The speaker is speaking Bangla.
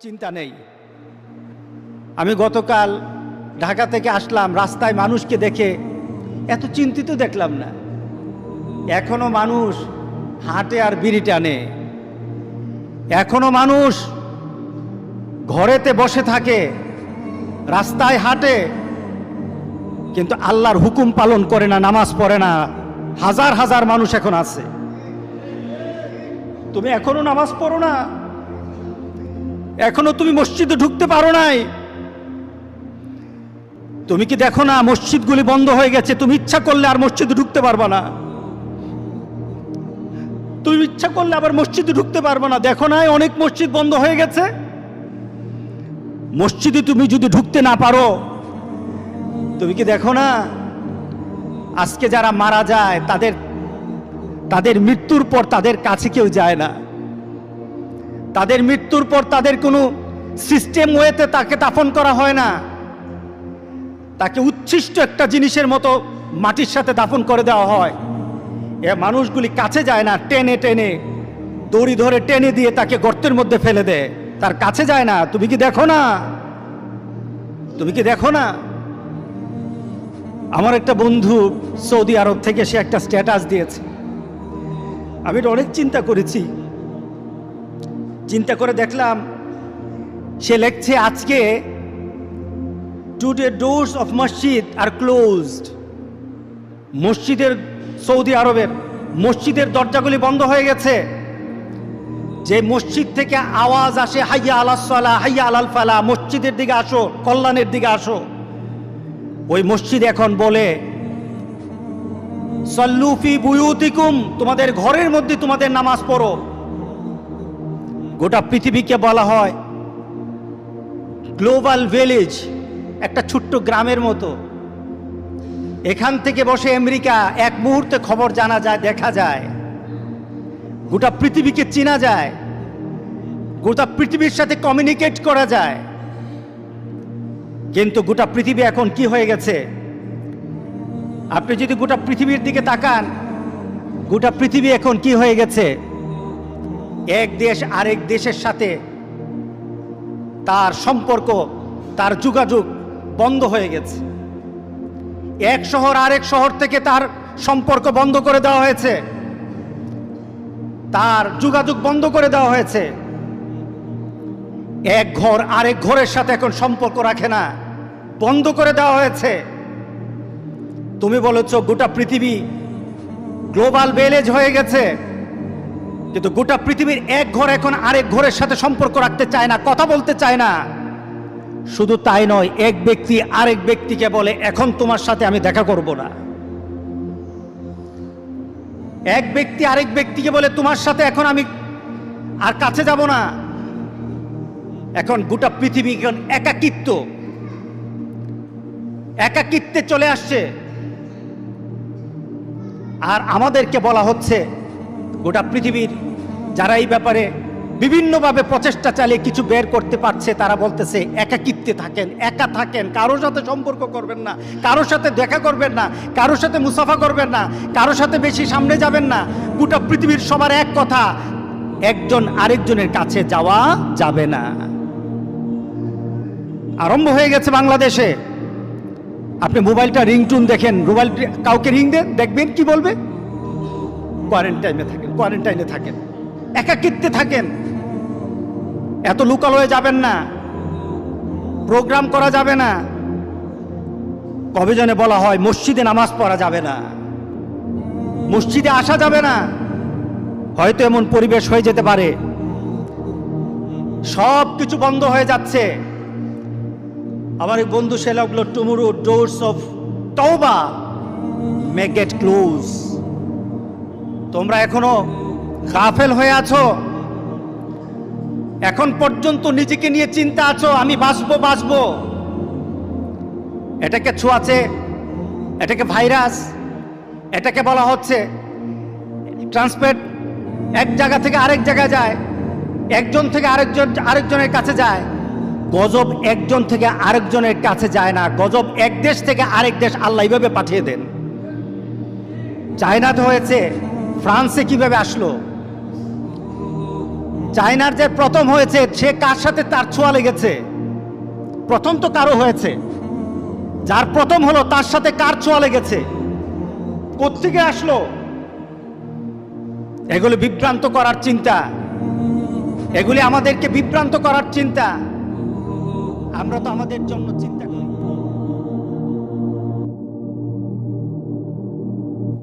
চিন্তা নেই। আমি গতকাল ঢাকা থেকে আসলাম, রাস্তায় মানুষকে দেখে এত চিন্তিত দেখলাম না। এখনো মানুষ হাঁটে আর বিড়ি টানে, এখনো মানুষ ঘরেতে বসে থাকে, রাস্তায় হাঁটে, কিন্তু আল্লাহর হুকুম পালন করে না, নামাজ পড়ে না। হাজার হাজার মানুষ এখন আছে। তুমি এখনো নামাজ পড়ো না, এখনো তুমি মসজিদে ঢুকতে পারো নাই। তুমি কি দেখো না মসজিদগুলি বন্ধ হয়ে গেছে? তুমি ইচ্ছা করলে আর মসজিদে ঢুকতে পারবা না, তুমি ইচ্ছা করলে আবার মসজিদে ঢুকতে পারবা না। দেখো না অনেক মসজিদ বন্ধ হয়ে গেছে। মসজিদে তুমি যদি ঢুকতে না পারো, তুমি কি দেখো না আজকে যারা মারা যায় তাদের মৃত্যুর পর তাদের কাছে কেউ যায় না। তাদের মৃত্যুর পর তাদের কোনো সিস্টেম ওয়েতে তাকে দাফন করা হয় না, তাকে উচ্ছিষ্ট একটা জিনিসের মতো মাটির সাথে দাফন করে দেওয়া হয়। এ মানুষগুলি কাছে যায় না, টেনে টেনে দড়ি ধরে টেনে দিয়ে তাকে গর্তের মধ্যে ফেলে দেয়, তার কাছে যায় না। তুমি কি দেখো না? তুমি কি দেখো না? আমার একটা বন্ধু সৌদি আরব থেকে সে একটা স্ট্যাটাস দিয়েছে, আমি অনেক চিন্তা করেছি। চিন্তা করে দেখলাম সে লিখছে, আজকে টুডে ডোরস অফ মসজিদ আর ক্লোজড। মসজিদের, সৌদি আরবের মসজিদের দরজাগুলি বন্ধ হয়ে গেছে। যে মসজিদ থেকে আওয়াজ আসে হাইয়া আলাস সালাহ, হাইয়া আলাল ফালাহ, মসজিদের দিকে আসো, কল্যাণের দিকে আসো, ওই মসজিদ এখন বলে সল্লু ফি বুয়ুতিকুম, তোমাদের ঘরের মধ্যে তোমাদের নামাজ পড়ো। গোটা পৃথিবীকে বলা হয় গ্লোবাল ভিলেজ, একটা ছোট্ট গ্রামের মতো। এখান থেকে বসে আমেরিকা এক মুহূর্তে খবর জানা যায়, দেখা যায়, গোটা পৃথিবীকে চেনা যায়, গোটা পৃথিবীর সাথে কমিউনিকেট করা যায়। কিন্তু গোটা পৃথিবী এখন কি হয়ে গেছে? আপনি যদি গোটা পৃথিবীর দিকে তাকান, গোটা পৃথিবী এখন কি হয়ে গেছে? এক দেশ আরেক দেশের সাথে তার সম্পর্ক, তার যোগাযোগ বন্ধ হয়ে গেছে। এক শহর আরেক শহর থেকে তার সম্পর্ক বন্ধ করে দেওয়া হয়েছে, তার যোগাযোগ বন্ধ করে দেওয়া হয়েছে। এক ঘর আরেক ঘরের সাথে এখন সম্পর্ক রাখে না, বন্ধ করে দেওয়া হয়েছে। তুমি বলেছ গোটা পৃথিবী গ্লোবাল ভিলেজ হয়ে গেছে, কিন্তু গোটা পৃথিবীর এক ঘর এখন আরেক ঘরের সাথে সম্পর্ক রাখতে চায় না, কথা বলতে চায় না। শুধু তাই নয়, এক ব্যক্তি আরেক ব্যক্তিকে বলে এখন তোমার সাথে আমি দেখা করব না। এক ব্যক্তি আরেক ব্যক্তিকে বলে তোমার সাথে এখন আমি আর কাছে যাব না। এখন গোটা পৃথিবী এখন একাকিত্বে চলে আসছে। আর আমাদেরকে বলা হচ্ছে, গোটা পৃথিবীর যারা এই ব্যাপারে বিভিন্নভাবে প্রচেষ্টা চালিয়ে কিছু বের করতে পারছে, তারা বলতেছে একাকিত্বে থাকেন, একা থাকেন, কারোর সাথে সম্পর্ক করবেন না, কারোর সাথে দেখা করবেন না, কারোর সাথে মুসাফা করবেন না, কারোর সাথে বেশি সামনে যাবেন না। গোটা পৃথিবীর সবার এক কথা, একজন আরেকজনের কাছে যাওয়া যাবে না। আরম্ভ হয়ে গেছে বাংলাদেশে। আপনি মোবাইলটা রিংটোন দেখেন, মোবাইল কাউকে রিং দেন, দেখবেন কি বলবে? কোয়ারেন্টাইনে থাকেন, একাকিত্বে থাকেন। এত লোকালয়ে যাবেন না, প্রোগ্রাম করা যাবে না। কবে জনে বলা হয় মসজিদে নামাজ পড়া যাবে না, মসজিদে আসা যাবে না। হয়তো এমন পরিবেশ হয়ে যেতে পারে, সব কিছু বন্ধ হয়ে যাচ্ছে। আমার এক বন্ধু সে লাগলো, টুমরো ডোরস অফ তওবা মে গেট ক্লোজ। তোমরা এখনো গাফেল হয়ে আছো, এখন পর্যন্ত নিজেকে নিয়ে চিন্তা আছো আমি বাঁচবো। এটাকে ছোঁয়াচে, এটাকে ভাইরাস, এটাকে বলা হচ্ছে ট্রান্সমিট। এক জায়গা থেকে আরেক জায়গায় যায়, একজন থেকে আরেকজনের কাছে যায়। গজব একজন থেকে আরেকজনের কাছে যায় না, গজব এক দেশ থেকে আরেক দেশ আল্লাহ এইভাবে পাঠিয়ে দেন। চায়নাতে হয়েছে, ফ্রান্সে কিভাবে আসলো, চায়নার যে প্রথম হয়েছে সে কার সাথে তার ছোঁয়া লেগেছে? প্রথম তো কারো হয়েছে, যার প্রথম হলো তার সাথে কার ছোঁয়া লেগেছে? কোত্থেকে আসলো? এগুলি বিভ্রান্ত করার চিন্তা, এগুলি আমাদেরকে বিভ্রান্ত করার চিন্তা। আমরা তো আমাদের জন্য চিন্তা করি।